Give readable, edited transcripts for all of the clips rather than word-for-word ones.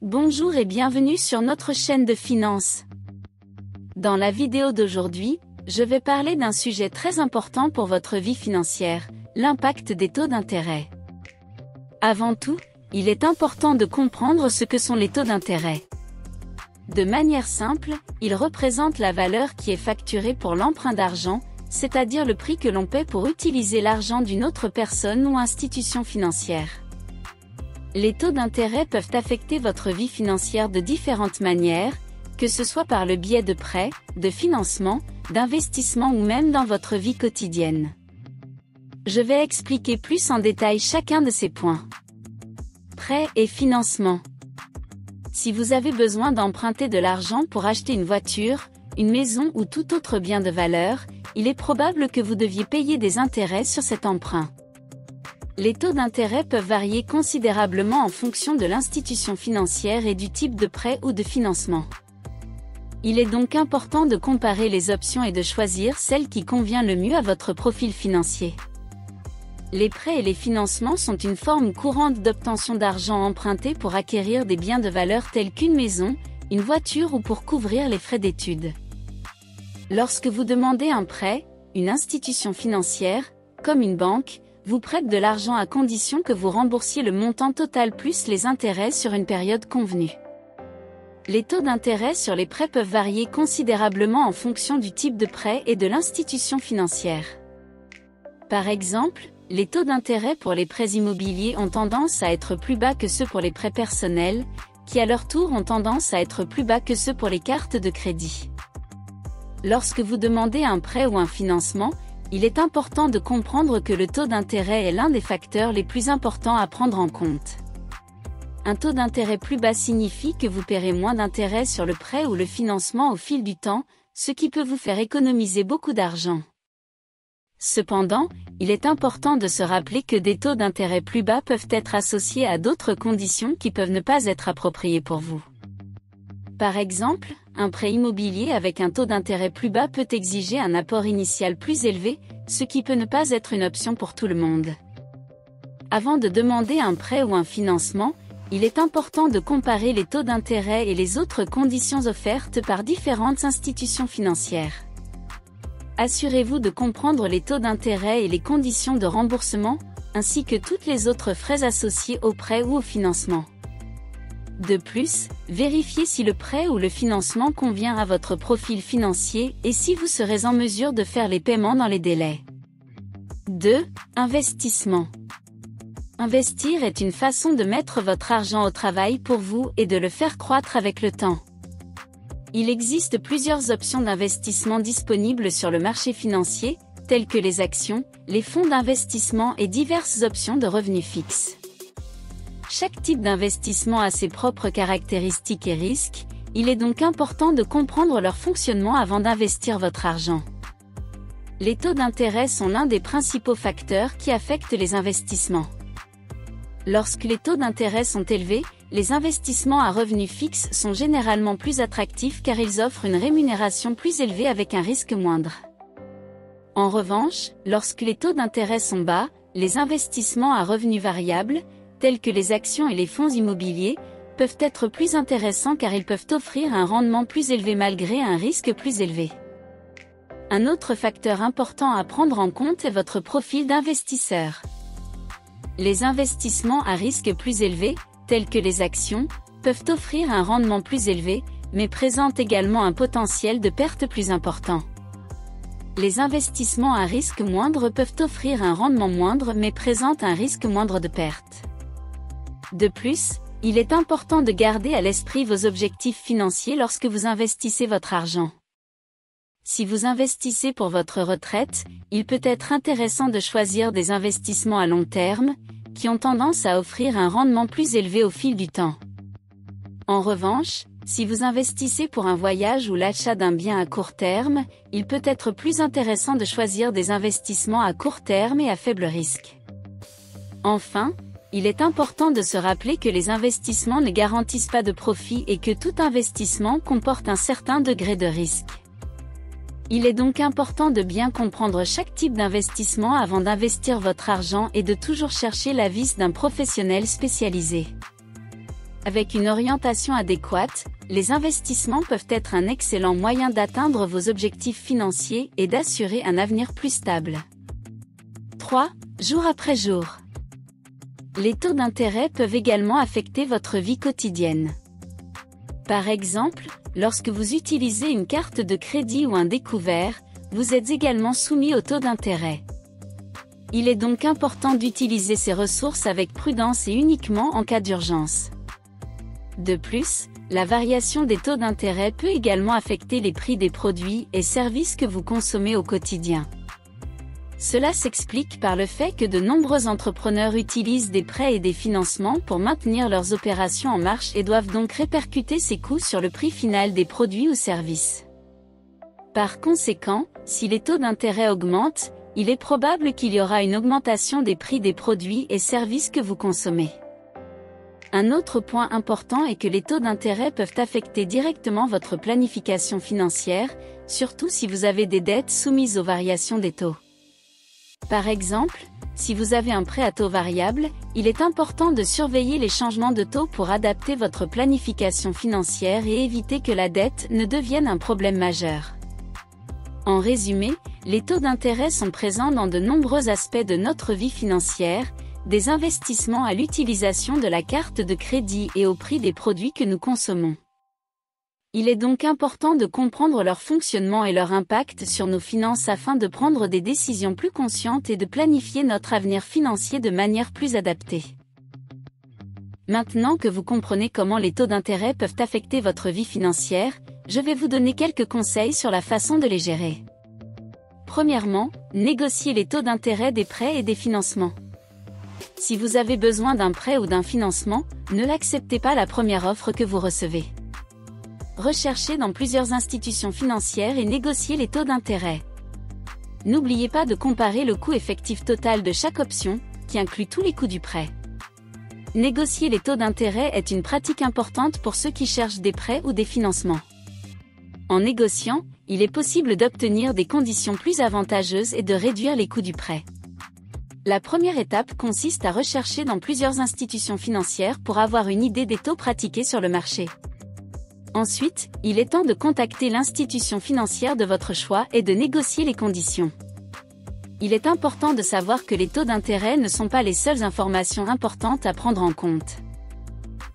Bonjour et bienvenue sur notre chaîne de finance. Dans la vidéo d'aujourd'hui, je vais parler d'un sujet très important pour votre vie financière, l'impact des taux d'intérêt. Avant tout, il est important de comprendre ce que sont les taux d'intérêt. De manière simple, ils représentent la valeur qui est facturée pour l'emprunt d'argent, c'est-à-dire le prix que l'on paie pour utiliser l'argent d'une autre personne ou institution financière. Les taux d'intérêt peuvent affecter votre vie financière de différentes manières, que ce soit par le biais de prêts, de financements, d'investissements ou même dans votre vie quotidienne. Je vais expliquer plus en détail chacun de ces points. Prêts et financements. Si vous avez besoin d'emprunter de l'argent pour acheter une voiture, une maison ou tout autre bien de valeur, il est probable que vous deviez payer des intérêts sur cet emprunt. Les taux d'intérêt peuvent varier considérablement en fonction de l'institution financière et du type de prêt ou de financement. Il est donc important de comparer les options et de choisir celle qui convient le mieux à votre profil financier. Les prêts et les financements sont une forme courante d'obtention d'argent emprunté pour acquérir des biens de valeur tels qu'une maison, une voiture ou pour couvrir les frais d'études. Lorsque vous demandez un prêt, une institution financière, comme une banque, vous prête de l'argent à condition que vous remboursiez le montant total plus les intérêts sur une période convenue. Les taux d'intérêt sur les prêts peuvent varier considérablement en fonction du type de prêt et de l'institution financière. Par exemple, les taux d'intérêt pour les prêts immobiliers ont tendance à être plus bas que ceux pour les prêts personnels, qui à leur tour ont tendance à être plus bas que ceux pour les cartes de crédit. Lorsque vous demandez un prêt ou un financement, il est important de comprendre que le taux d'intérêt est l'un des facteurs les plus importants à prendre en compte. Un taux d'intérêt plus bas signifie que vous paierez moins d'intérêts sur le prêt ou le financement au fil du temps, ce qui peut vous faire économiser beaucoup d'argent. Cependant, il est important de se rappeler que des taux d'intérêt plus bas peuvent être associés à d'autres conditions qui peuvent ne pas être appropriées pour vous. Par exemple, un prêt immobilier avec un taux d'intérêt plus bas peut exiger un apport initial plus élevé, ce qui peut ne pas être une option pour tout le monde. Avant de demander un prêt ou un financement, il est important de comparer les taux d'intérêt et les autres conditions offertes par différentes institutions financières. Assurez-vous de comprendre les taux d'intérêt et les conditions de remboursement, ainsi que toutes les autres frais associés au prêt ou au financement. De plus, vérifiez si le prêt ou le financement convient à votre profil financier et si vous serez en mesure de faire les paiements dans les délais. 2. Investissement. Investir est une façon de mettre votre argent au travail pour vous et de le faire croître avec le temps. Il existe plusieurs options d'investissement disponibles sur le marché financier, telles que les actions, les fonds d'investissement et diverses options de revenus fixes. Chaque type d'investissement a ses propres caractéristiques et risques, il est donc important de comprendre leur fonctionnement avant d'investir votre argent. Les taux d'intérêt sont l'un des principaux facteurs qui affectent les investissements. Lorsque les taux d'intérêt sont élevés, les investissements à revenus fixes sont généralement plus attractifs car ils offrent une rémunération plus élevée avec un risque moindre. En revanche, lorsque les taux d'intérêt sont bas, les investissements à revenus variables, tels que les actions et les fonds immobiliers, peuvent être plus intéressants car ils peuvent offrir un rendement plus élevé malgré un risque plus élevé. Un autre facteur important à prendre en compte est votre profil d'investisseur. Les investissements à risque plus élevé, tels que les actions, peuvent offrir un rendement plus élevé, mais présentent également un potentiel de perte plus important. Les investissements à risque moindre peuvent offrir un rendement moindre mais présentent un risque moindre de perte. De plus, il est important de garder à l'esprit vos objectifs financiers lorsque vous investissez votre argent. Si vous investissez pour votre retraite, il peut être intéressant de choisir des investissements à long terme, qui ont tendance à offrir un rendement plus élevé au fil du temps. En revanche, si vous investissez pour un voyage ou l'achat d'un bien à court terme, il peut être plus intéressant de choisir des investissements à court terme et à faible risque. Enfin, il est important de se rappeler que les investissements ne garantissent pas de profit et que tout investissement comporte un certain degré de risque. Il est donc important de bien comprendre chaque type d'investissement avant d'investir votre argent et de toujours chercher l'avis d'un professionnel spécialisé. Avec une orientation adéquate, les investissements peuvent être un excellent moyen d'atteindre vos objectifs financiers et d'assurer un avenir plus stable. 3. Jour après jour. Les taux d'intérêt peuvent également affecter votre vie quotidienne. Par exemple, lorsque vous utilisez une carte de crédit ou un découvert, vous êtes également soumis au taux d'intérêt. Il est donc important d'utiliser ces ressources avec prudence et uniquement en cas d'urgence. De plus, la variation des taux d'intérêt peut également affecter les prix des produits et services que vous consommez au quotidien. Cela s'explique par le fait que de nombreux entrepreneurs utilisent des prêts et des financements pour maintenir leurs opérations en marche et doivent donc répercuter ces coûts sur le prix final des produits ou services. Par conséquent, si les taux d'intérêt augmentent, il est probable qu'il y aura une augmentation des prix des produits et services que vous consommez. Un autre point important est que les taux d'intérêt peuvent affecter directement votre planification financière, surtout si vous avez des dettes soumises aux variations des taux. Par exemple, si vous avez un prêt à taux variable, il est important de surveiller les changements de taux pour adapter votre planification financière et éviter que la dette ne devienne un problème majeur. En résumé, les taux d'intérêt sont présents dans de nombreux aspects de notre vie financière, des investissements à l'utilisation de la carte de crédit et au prix des produits que nous consommons. Il est donc important de comprendre leur fonctionnement et leur impact sur nos finances afin de prendre des décisions plus conscientes et de planifier notre avenir financier de manière plus adaptée. Maintenant que vous comprenez comment les taux d'intérêt peuvent affecter votre vie financière, je vais vous donner quelques conseils sur la façon de les gérer. Premièrement, négociez les taux d'intérêt des prêts et des financements. Si vous avez besoin d'un prêt ou d'un financement, ne l'acceptez pas la première offre que vous recevez. Recherchez dans plusieurs institutions financières et négociez les taux d'intérêt. N'oubliez pas de comparer le coût effectif total de chaque option, qui inclut tous les coûts du prêt. Négocier les taux d'intérêt est une pratique importante pour ceux qui cherchent des prêts ou des financements. En négociant, il est possible d'obtenir des conditions plus avantageuses et de réduire les coûts du prêt. La première étape consiste à rechercher dans plusieurs institutions financières pour avoir une idée des taux pratiqués sur le marché. Ensuite, il est temps de contacter l'institution financière de votre choix et de négocier les conditions. Il est important de savoir que les taux d'intérêt ne sont pas les seules informations importantes à prendre en compte.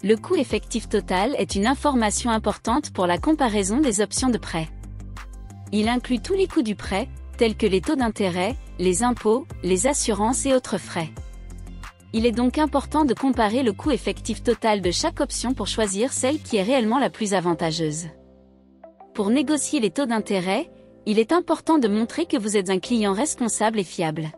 Le coût effectif total est une information importante pour la comparaison des options de prêt. Il inclut tous les coûts du prêt, tels que les taux d'intérêt, les impôts, les assurances et autres frais. Il est donc important de comparer le coût effectif total de chaque option pour choisir celle qui est réellement la plus avantageuse. Pour négocier les taux d'intérêt, il est important de montrer que vous êtes un client responsable et fiable.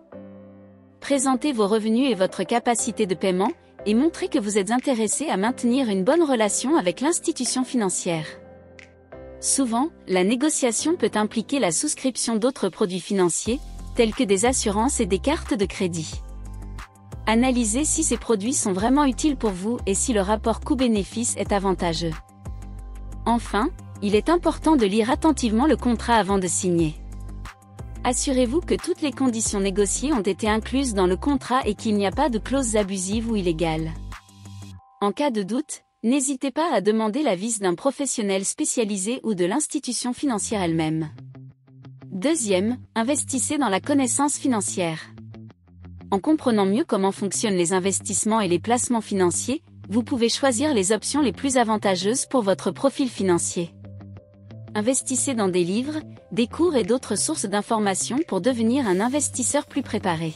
Présentez vos revenus et votre capacité de paiement, et montrez que vous êtes intéressé à maintenir une bonne relation avec l'institution financière. Souvent, la négociation peut impliquer la souscription d'autres produits financiers, tels que des assurances et des cartes de crédit. Analysez si ces produits sont vraiment utiles pour vous et si le rapport coût-bénéfice est avantageux. Enfin, il est important de lire attentivement le contrat avant de signer. Assurez-vous que toutes les conditions négociées ont été incluses dans le contrat et qu'il n'y a pas de clauses abusives ou illégales. En cas de doute, n'hésitez pas à demander l'avis d'un professionnel spécialisé ou de l'institution financière elle-même. Deuxième, investissez dans la connaissance financière. En comprenant mieux comment fonctionnent les investissements et les placements financiers, vous pouvez choisir les options les plus avantageuses pour votre profil financier. Investissez dans des livres, des cours et d'autres sources d'informations pour devenir un investisseur plus préparé.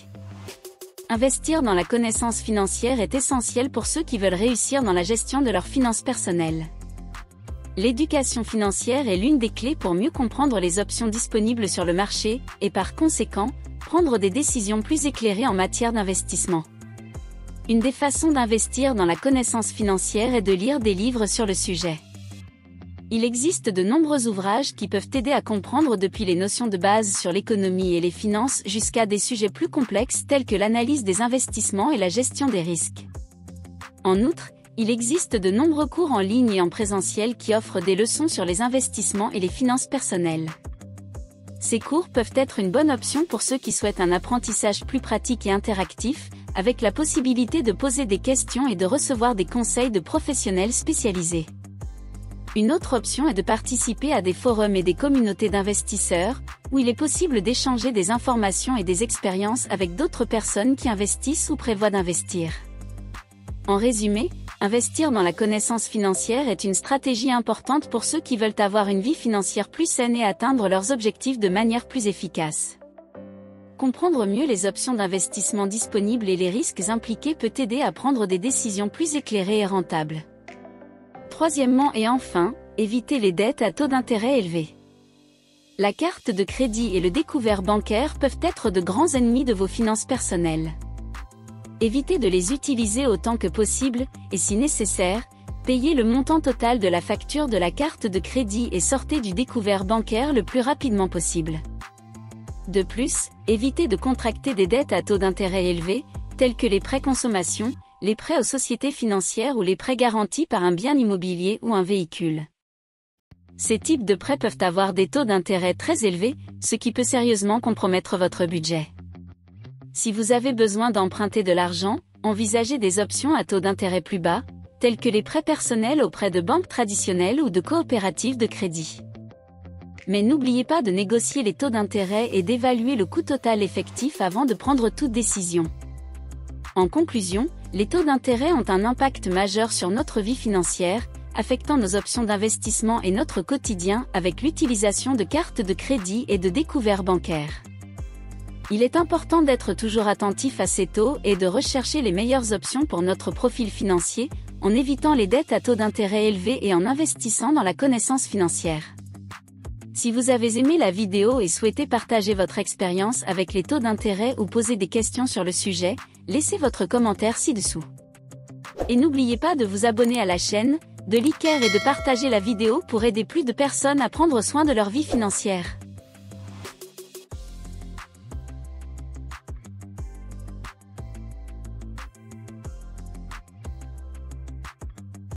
Investir dans la connaissance financière est essentiel pour ceux qui veulent réussir dans la gestion de leurs finances personnelles. L'éducation financière est l'une des clés pour mieux comprendre les options disponibles sur le marché, et par conséquent, prendre des décisions plus éclairées en matière d'investissement. Une des façons d'investir dans la connaissance financière est de lire des livres sur le sujet. Il existe de nombreux ouvrages qui peuvent t'aider à comprendre depuis les notions de base sur l'économie et les finances jusqu'à des sujets plus complexes tels que l'analyse des investissements et la gestion des risques. En outre, il existe de nombreux cours en ligne et en présentiel qui offrent des leçons sur les investissements et les finances personnelles. Ces cours peuvent être une bonne option pour ceux qui souhaitent un apprentissage plus pratique et interactif, avec la possibilité de poser des questions et de recevoir des conseils de professionnels spécialisés. Une autre option est de participer à des forums et des communautés d'investisseurs, où il est possible d'échanger des informations et des expériences avec d'autres personnes qui investissent ou prévoient d'investir. En résumé, investir dans la connaissance financière est une stratégie importante pour ceux qui veulent avoir une vie financière plus saine et atteindre leurs objectifs de manière plus efficace. Comprendre mieux les options d'investissement disponibles et les risques impliqués peut aider à prendre des décisions plus éclairées et rentables. Troisièmement et enfin, éviter les dettes à taux d'intérêt élevés. La carte de crédit et le découvert bancaire peuvent être de grands ennemis de vos finances personnelles. Évitez de les utiliser autant que possible, et si nécessaire, payez le montant total de la facture de la carte de crédit et sortez du découvert bancaire le plus rapidement possible. De plus, évitez de contracter des dettes à taux d'intérêt élevés, tels que les prêts consommation, les prêts aux sociétés financières ou les prêts garantis par un bien immobilier ou un véhicule. Ces types de prêts peuvent avoir des taux d'intérêt très élevés, ce qui peut sérieusement compromettre votre budget. Si vous avez besoin d'emprunter de l'argent, envisagez des options à taux d'intérêt plus bas, tels que les prêts personnels auprès de banques traditionnelles ou de coopératives de crédit. Mais n'oubliez pas de négocier les taux d'intérêt et d'évaluer le coût total effectif avant de prendre toute décision. En conclusion, les taux d'intérêt ont un impact majeur sur notre vie financière, affectant nos options d'investissement et notre quotidien avec l'utilisation de cartes de crédit et de découverts bancaires. Il est important d'être toujours attentif à ces taux et de rechercher les meilleures options pour notre profil financier, en évitant les dettes à taux d'intérêt élevés et en investissant dans la connaissance financière. Si vous avez aimé la vidéo et souhaitez partager votre expérience avec les taux d'intérêt ou poser des questions sur le sujet, laissez votre commentaire ci-dessous. Et n'oubliez pas de vous abonner à la chaîne, de liker et de partager la vidéo pour aider plus de personnes à prendre soin de leur vie financière.